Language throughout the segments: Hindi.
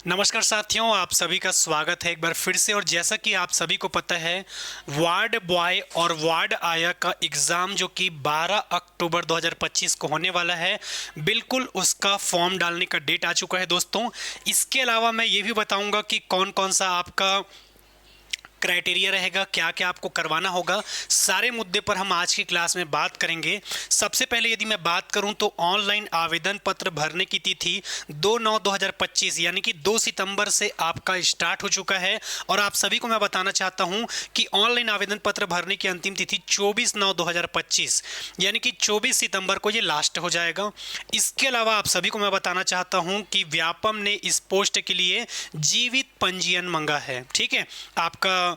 नमस्कार साथियों, आप सभी का स्वागत है एक बार फिर से। और जैसा कि आप सभी को पता है, वार्ड बॉय और वार्ड आया का एग्ज़ाम जो कि 12 अक्टूबर 2025 को होने वाला है, बिल्कुल उसका फॉर्म डालने का डेट आ चुका है दोस्तों। इसके अलावा मैं ये भी बताऊंगा कि कौन कौन सा आपका क्राइटेरिया रहेगा, क्या क्या आपको करवाना होगा, सारे मुद्दे पर हम आज की क्लास में बात करेंगे। सबसे पहले यदि मैं बात करूं तो ऑनलाइन आवेदन पत्र भरने की तिथि 2/9/2025 यानी कि 2 सितंबर से आपका स्टार्ट हो चुका है। और आप सभी को मैं बताना चाहता हूं कि ऑनलाइन आवेदन पत्र भरने की अंतिम तिथि 24/9/2025 यानी कि 24 सितंबर को ये लास्ट हो जाएगा। इसके अलावा आप सभी को मैं बताना चाहता हूं कि व्यापम ने इस पोस्ट के लिए जीवित पंजीयन मांगा है। ठीक है, आपका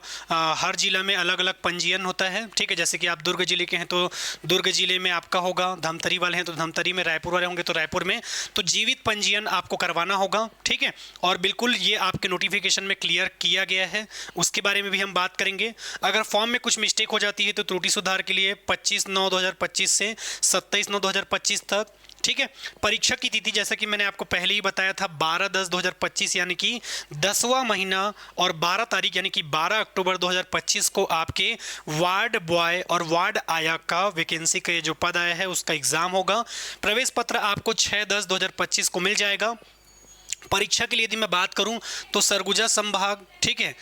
हर जिला में अलग अलग पंजीयन होता है। ठीक है, जैसे कि आप दुर्ग जिले के हैं तो दुर्ग जिले में आपका होगा, धमतरी वाले हैं तो धमतरी में, रायपुर वाले होंगे तो रायपुर में। तो जीवित पंजीयन आपको करवाना होगा। ठीक है, और बिल्कुल ये आपके नोटिफिकेशन में क्लियर किया गया है, उसके बारे में भी हम बात करेंगे। अगर फॉर्म में कुछ मिस्टेक हो जाती है तो त्रुटि सुधार के लिए 25/9/2025 से 27/9/2025 तक। ठीक है, परीक्षा की तिथि जैसा कि मैंने आपको पहले ही बताया था 12/10/2025 यानी कि 10वां महीना, और 12 तारीख यानी कि 12 अक्टूबर 2025 को आपके वार्ड बॉय और वार्ड आया का वैकेंसी का जो पद आया है उसका एग्जाम होगा। प्रवेश पत्र आपको 6/10/2025 को मिल जाएगा। परीक्षा के लिए यदि मैं बात करूं तो सरगुजा संभाग, ठीक है,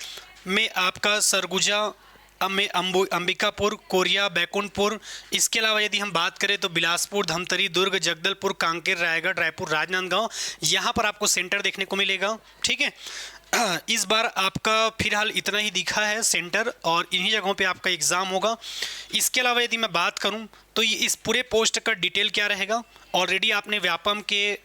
में आपका सरगुजा में अंबिकापुर, कोरिया, बैकुंठपुर। इसके अलावा यदि हम बात करें तो बिलासपुर, धमतरी, दुर्ग, जगदलपुर, कांकेर, रायगढ़, रायपुर, राजनांदगांव, यहाँ पर आपको सेंटर देखने को मिलेगा। ठीक है, इस बार आपका फिलहाल इतना ही दिखा है सेंटर, और इन्हीं जगहों पे आपका एग्ज़ाम होगा। इसके अलावा यदि मैं बात करूं तो ये इस पूरे पोस्ट का डिटेल क्या रहेगा, ऑलरेडी आपने व्यापम के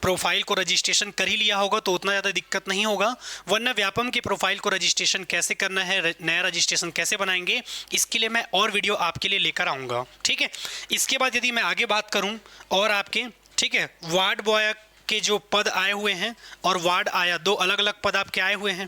प्रोफाइल को रजिस्ट्रेशन कर ही लिया होगा तो उतना ज़्यादा दिक्कत नहीं होगा। वरना व्यापम के प्रोफाइल को रजिस्ट्रेशन कैसे करना है, नया रजिस्ट्रेशन कैसे बनाएंगे, इसके लिए मैं और वीडियो आपके लिए लेकर आऊँगा। ठीक है, इसके बाद यदि मैं आगे बात करूँ और आपके, ठीक है, वार्ड बॉय के जो पद आए हुए हैं और वार्ड आया, दो अलग अलग पद आपके आए हुए हैं,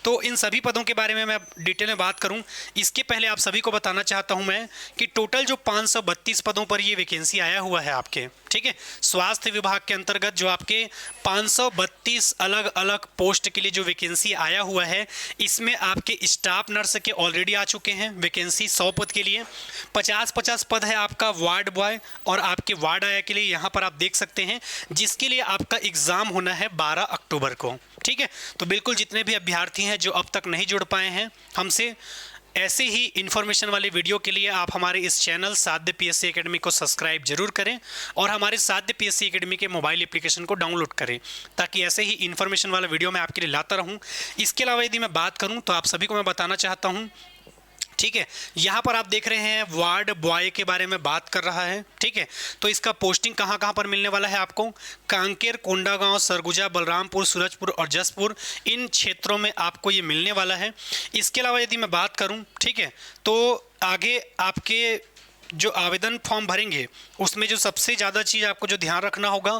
तो इन सभी पदों के बारे में मैं डिटेल में बात करूं इसके पहले आप सभी को बताना चाहता हूं मैं कि टोटल जो 532 पदों पर ये वैकेंसी आया हुआ है आपके। ठीक है, स्वास्थ्य विभाग के अंतर्गत जो आपके 532 अलग अलग पोस्ट के लिए जो वैकेंसी आया हुआ है, इसमें आपके स्टाफ नर्स के ऑलरेडी आ चुके हैं वैकेंसी 100 पद के लिए। 50-50 पद है आपका वार्ड बॉय और आपके वार्ड आया के लिए, यहाँ पर आप देख सकते हैं, जिसके लिए आपका एग्ज़ाम होना है 12 अक्टूबर को। ठीक है, तो बिल्कुल जितने भी अभ्यर्थी हैं जो अब तक नहीं जुड़ पाए हैं हमसे, ऐसे ही इन्फॉर्मेशन वाले वीडियो के लिए आप हमारे इस चैनल साध्य पीएससी एकेडमी को सब्सक्राइब जरूर करें और हमारे साध्य पीएससी एकेडमी के मोबाइल एप्लीकेशन को डाउनलोड करें, ताकि ऐसे ही इन्फॉर्मेशन वाला वीडियो मैं आपके लिए लाता रहूं। इसके अलावा यदि मैं बात करूं तो आप सभी को मैं बताना चाहता हूं, ठीक है, यहाँ पर आप देख रहे हैं वार्ड बॉय के बारे में बात कर रहा है। ठीक है, तो इसका पोस्टिंग कहाँ कहाँ पर मिलने वाला है आपको, कांकेर, कोंडागांव, सरगुजा, बलरामपुर, सूरजपुर और जसपुर, इन क्षेत्रों में आपको ये मिलने वाला है। इसके अलावा यदि मैं बात करूँ, ठीक है, तो आगे आपके जो आवेदन फॉर्म भरेंगे उसमें जो सबसे ज़्यादा चीज़ आपको जो ध्यान रखना होगा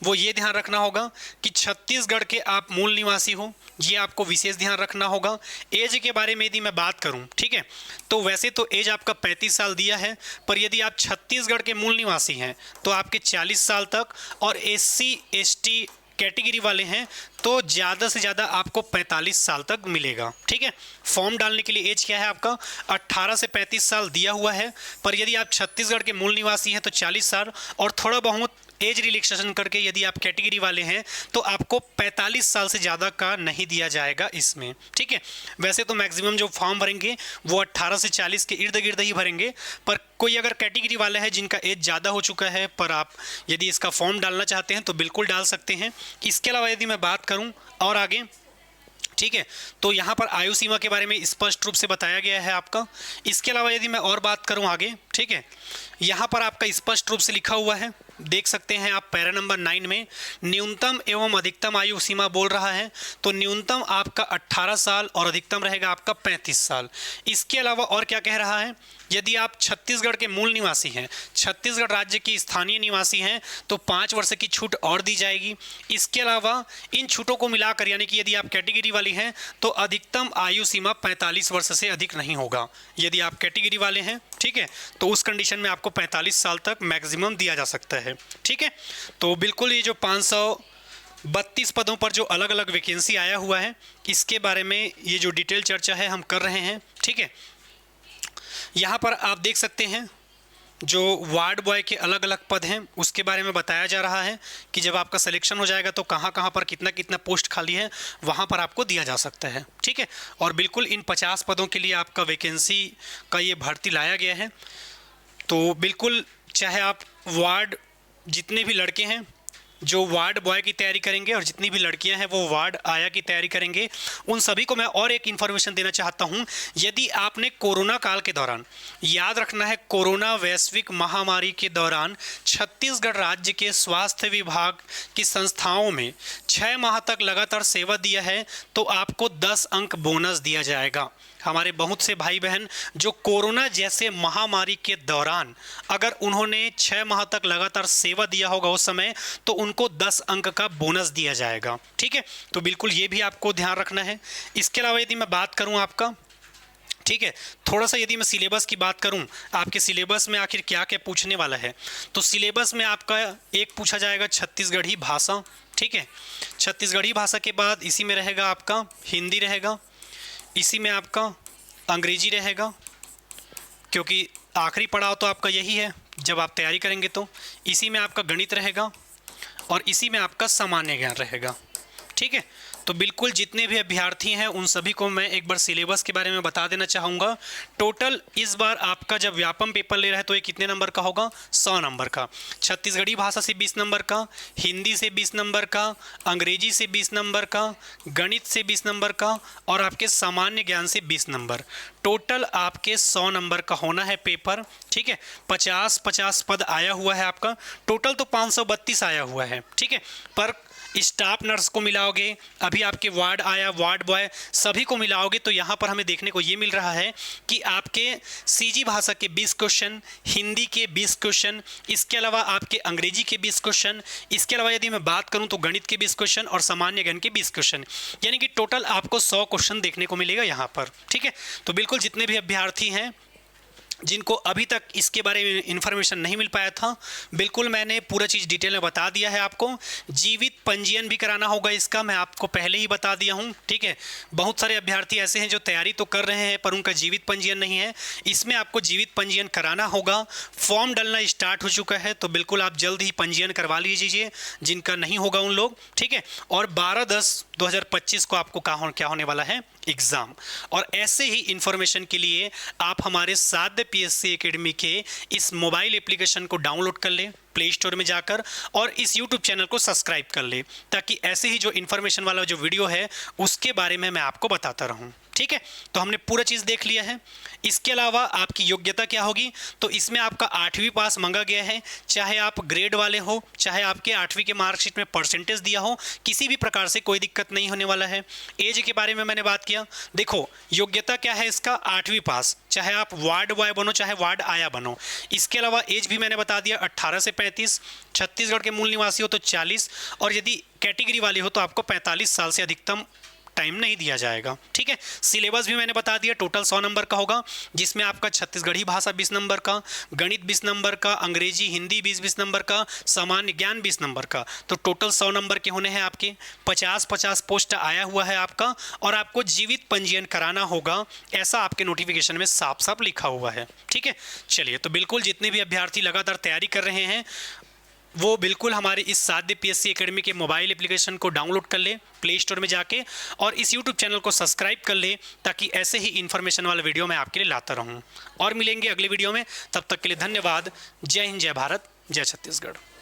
वो ये ध्यान रखना होगा कि छत्तीसगढ़ के आप मूल निवासी हो, ये आपको विशेष ध्यान रखना होगा। एज के बारे में यदि मैं बात करूं, ठीक है, तो वैसे तो एज आपका 35 साल दिया है, पर यदि आप छत्तीसगढ़ के मूल निवासी हैं तो आपके 40 साल तक, और SC ST कैटेगरी वाले हैं तो ज़्यादा से ज़्यादा आपको 45 साल तक मिलेगा। ठीक है, फॉर्म डालने के लिए एज क्या है आपका, 18 से 35 साल दिया हुआ है, पर यदि आप छत्तीसगढ़ के मूल निवासी हैं तो 40 साल, और थोड़ा बहुत एज रिलैक्सेशन करके यदि आप कैटेगरी वाले हैं तो आपको 45 साल से ज़्यादा का नहीं दिया जाएगा इसमें। ठीक है, वैसे तो मैक्सिमम जो फॉर्म भरेंगे वो 18 से 40 के इर्द गिर्द ही भरेंगे, पर कोई अगर कैटेगरी वाला है जिनका एज ज़्यादा हो चुका है, पर आप यदि इसका फॉर्म डालना चाहते हैं तो बिल्कुल डाल सकते हैं। इसके अलावा यदि मैं बात करूँ और आगे, ठीक है, तो यहाँ पर आयु सीमा के बारे में स्पष्ट रूप से बताया गया है आपका। इसके अलावा यदि मैं और बात करूँ आगे, ठीक है, यहाँ पर आपका स्पष्ट रूप से लिखा हुआ है, देख सकते हैं आप पैरा नंबर 9 में न्यूनतम एवं अधिकतम आयु सीमा बोल रहा है, तो न्यूनतम आपका 18 साल और अधिकतम रहेगा आपका 35 साल। इसके अलावा और क्या कह रहा है, यदि आप छत्तीसगढ़ के मूल निवासी हैं, छत्तीसगढ़ राज्य की स्थानीय निवासी हैं, तो 5 वर्ष की छूट और दी जाएगी। इसके अलावा इन छूटों को मिलाकर, यानी कि यदि आप कैटेगरी वाली हैं तो अधिकतम आयु सीमा 45 वर्ष से अधिक नहीं होगा। यदि आप कैटेगरी वाले हैं, ठीक है, तो उस कंडीशन में आपको 45 साल तक मैक्सिमम दिया जा सकता है। ठीक है, तो बिल्कुल ये जो 32 पदों पर जो अलग अलग वैकेंसी आया हुआ है, इसके बारे में ये जो डिटेल चर्चा है हम कर रहे हैं। ठीक है, यहाँ पर आप देख सकते हैं जो वार्ड बॉय के अलग अलग पद हैं उसके बारे में बताया जा रहा है कि जब आपका सिलेक्शन हो जाएगा तो कहाँ कहाँ पर कितना कितना पोस्ट खाली है वहाँ पर आपको दिया जा सकता है। ठीक है, और बिल्कुल इन 50 पदों के लिए आपका वैकेंसी का ये भर्ती लाया गया है। तो बिल्कुल चाहे आप वार्ड जितने भी लड़के हैं जो वार्ड बॉय की तैयारी करेंगे और जितनी भी लड़कियां हैं वो वार्ड आया की तैयारी करेंगे, उन सभी को मैं और एक इन्फॉर्मेशन देना चाहता हूं। यदि आपने कोरोना काल के दौरान, याद रखना है कोरोना वैश्विक महामारी के दौरान छत्तीसगढ़ राज्य के स्वास्थ्य विभाग की संस्थाओं में 6 माह तक लगातार सेवा दिया है तो आपको 10 अंक बोनस दिया जाएगा। हमारे बहुत से भाई बहन जो कोरोना जैसे महामारी के दौरान अगर उन्होंने 6 माह तक लगातार सेवा दिया होगा उस समय, तो उनको 10 अंक का बोनस दिया जाएगा। ठीक है, तो बिल्कुल ये भी आपको ध्यान रखना है। इसके अलावा यदि मैं बात करूं आपका, ठीक है, थोड़ा सा यदि मैं सिलेबस की बात करूं, आपके सिलेबस में आखिर क्या क्या पूछने वाला है, तो सिलेबस में आपका एक पूछा जाएगा छत्तीसगढ़ी भाषा। ठीक है, छत्तीसगढ़ी भाषा के बाद इसी में रहेगा आपका हिंदी रहेगा, इसी में आपका अंग्रेजी रहेगा, क्योंकि आखिरी पड़ाव तो आपका यही है जब आप तैयारी करेंगे। तो इसी में आपका गणित रहेगा और इसी में आपका सामान्य ज्ञान रहेगा। ठीक है, तो बिल्कुल जितने भी अभ्यर्थी हैं उन सभी को मैं एक बार सिलेबस के बारे में बता देना चाहूँगा। टोटल इस बार आपका जब व्यापम पेपर ले रहा है तो ये कितने नंबर का होगा? 100 नंबर का। छत्तीसगढ़ी भाषा से 20 नंबर का, हिंदी से 20 नंबर का, अंग्रेजी से 20 नंबर का, गणित से 20 नंबर का और आपके सामान्य ज्ञान से 20 नंबर। टोटल आपके 100 नंबर का होना है पेपर। ठीक है, 50-50 पद आया हुआ है आपका, टोटल तो 532 आया हुआ है। ठीक है, पर स्टाफ नर्स को मिलाओगे, अभी आपके वार्ड आया, वार्ड बॉय, सभी को मिलाओगे तो यहाँ पर हमें देखने को ये मिल रहा है कि आपके सीजी भाषा के 20 क्वेश्चन, हिंदी के 20 क्वेश्चन, इसके अलावा आपके अंग्रेजी के 20 क्वेश्चन, इसके अलावा यदि मैं बात करूँ तो गणित के 20 क्वेश्चन और सामान्य ज्ञान के 20 क्वेश्चन, यानी कि टोटल आपको 100 क्वेश्चन देखने को मिलेगा यहाँ पर। ठीक है, तो बिल्कुल जितने भी अभ्यर्थी हैं जिनको अभी तक इसके बारे में इन्फॉर्मेशन नहीं मिल पाया था, बिल्कुल मैंने पूरा चीज़ डिटेल में बता दिया है आपको। जीवित पंजीयन भी कराना होगा इसका, मैं आपको पहले ही बता दिया हूँ। ठीक है, बहुत सारे अभ्यर्थी ऐसे हैं जो तैयारी तो कर रहे हैं पर उनका जीवित पंजीयन नहीं है, इसमें आपको जीवित पंजीयन कराना होगा। फॉर्म डालना स्टार्ट हो चुका है तो बिल्कुल आप जल्द ही पंजीयन करवा लीजिए जिनका नहीं होगा उन लोग। ठीक है, और 12/10/2025 को आपको क्या होने वाला है? एग्ज़ाम। और ऐसे ही इन्फॉर्मेशन के लिए आप हमारे साध्य पीएससी एकेडमी के इस मोबाइल एप्लीकेशन को डाउनलोड कर लें प्ले स्टोर में जाकर और इस यूट्यूब चैनल को सब्सक्राइब कर ले, ताकि ऐसे ही जो इन्फॉर्मेशन वाला जो वीडियो है उसके बारे में मैं आपको बताता रहूं। ठीक है, तो हमने पूरा चीज़ देख लिया है। इसके अलावा आपकी योग्यता क्या होगी, तो इसमें आपका 8वीं पास मांगा गया है, चाहे आप ग्रेड वाले हो, चाहे आपके 8वीं के मार्कशीट में परसेंटेज दिया हो, किसी भी प्रकार से कोई दिक्कत नहीं होने वाला है। एज के बारे में मैंने बात किया, देखो योग्यता क्या है इसका? 8वीं पास, चाहे आप वार्ड बॉय बनो चाहे वार्ड आया बनो। इसके अलावा एज भी मैंने बता दिया 18 से 35, छत्तीसगढ़ के मूल निवासी हो तो 40 और यदि कैटेगरी वाले हो तो आपको 45 साल से अधिकतम टाइम नहीं दिया जाएगा। ठीक है, सिलेबस भी मैंने बता दिया, टोटल 100 नंबर का होगा, जिसमें आपका छत्तीसगढ़ी भाषा 20 नंबर का, गणित 20 नंबर का, अंग्रेजी हिंदी 20 नंबर का, सामान्य ज्ञान 20 नंबर का, तो टोटल 100 नंबर के होने हैं आपके। 50-50 पोस्ट आया हुआ है आपका और आपको जीवित पंजीयन कराना होगा, ऐसा आपके नोटिफिकेशन में साफ साफ लिखा हुआ है। ठीक है, चलिए, तो बिल्कुल जितने भी अभ्यर्थी लगातार तैयारी कर रहे हैं वो बिल्कुल हमारे इस साध्य पीएससी एकेडमी के मोबाइल एप्लीकेशन को डाउनलोड कर ले प्ले स्टोर में जाके और इस यूट्यूब चैनल को सब्सक्राइब कर ले, ताकि ऐसे ही इन्फॉर्मेशन वाला वीडियो मैं आपके लिए लाता रहूं। और मिलेंगे अगले वीडियो में, तब तक के लिए धन्यवाद। जय हिंद, जय भारत, जय छत्तीसगढ़।